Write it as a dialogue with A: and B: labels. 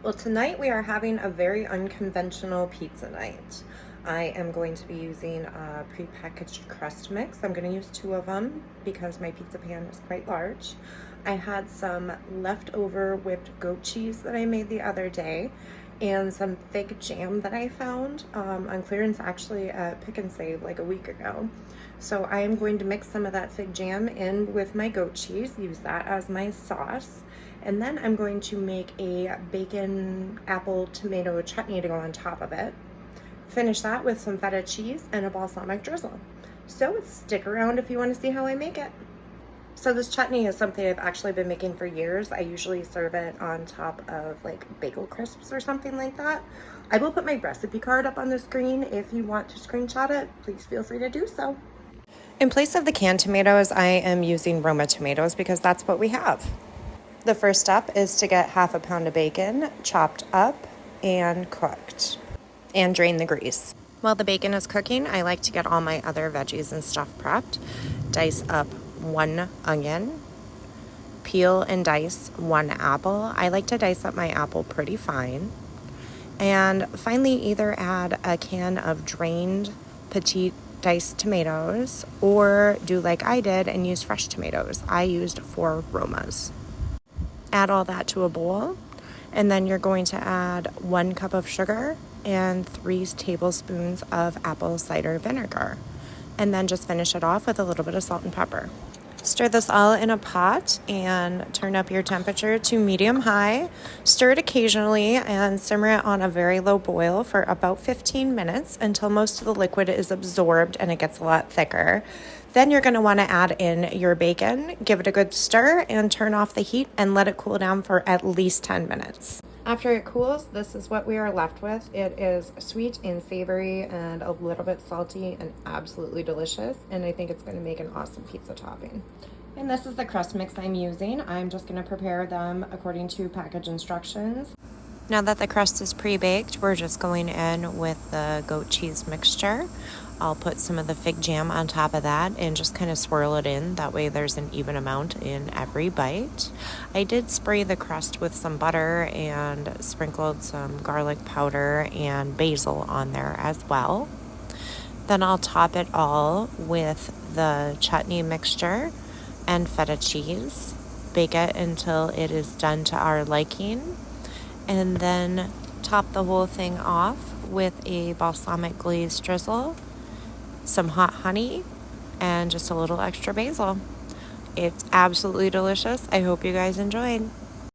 A: Well, tonight we are having a very unconventional pizza night. I am going to be using a prepackaged crust mix. I'm going to use 2 of them because my pizza pan is quite large. I had some leftover whipped goat cheese that I made the other day and some fig jam that I found on clearance actually at Pick and Save like a week ago. So I am going to mix some of that fig jam in with my goat cheese, use that as my sauce. And then I'm going to make a bacon apple tomato chutney to go on top of it. Finish that with some feta cheese and a balsamic drizzle. So stick around if you want to see how I make it. So this chutney is something I've actually been making for years. I usually serve it on top of like bagel crisps or something like that. I will put my recipe card up on the screen. If you want to screenshot it, please feel free to do so. In place of the canned tomatoes, I am using Roma tomatoes because that's what we have. The first step is to get half a pound of bacon chopped up and cooked and drain the grease. While the bacon is cooking, I like to get all my other veggies and stuff prepped. Dice up 1 onion, peel and dice 1 apple. I like to dice up my apple pretty fine. And finally, either add a can of drained petite diced tomatoes or do like I did and use fresh tomatoes. I used 4 Romas. Add all that to a bowl, and then you're going to add 1 cup of sugar and 3 tablespoons of apple cider vinegar, and then just finish it off with a little bit of salt and pepper. Stir this all in a pot and turn up your temperature to medium-high. Stir it occasionally and simmer it on a very low boil for about 15 minutes until most of the liquid is absorbed and it gets a lot thicker. Then you're going to want to add in your bacon, give it a good stir, and turn off the heat and let it cool down for at least 10 minutes. After it cools, this is what we are left with. It is sweet and savory and a little bit salty and absolutely delicious. And I think it's going to make an awesome pizza topping. And this is the crust mix I'm using. I'm just going to prepare them according to package instructions. Now that the crust is pre-baked, we're just going in with the goat cheese mixture. I'll put some of the fig jam on top of that and just kind of swirl it in. That way there's an even amount in every bite. I did spray the crust with some butter and sprinkled some garlic powder and basil on there as well. Then I'll top it all with the chutney mixture and feta cheese. Bake it until it is done to our liking. And then top the whole thing off with a balsamic glaze drizzle, some hot honey, and just a little extra basil. It's absolutely delicious. I hope you guys enjoyed.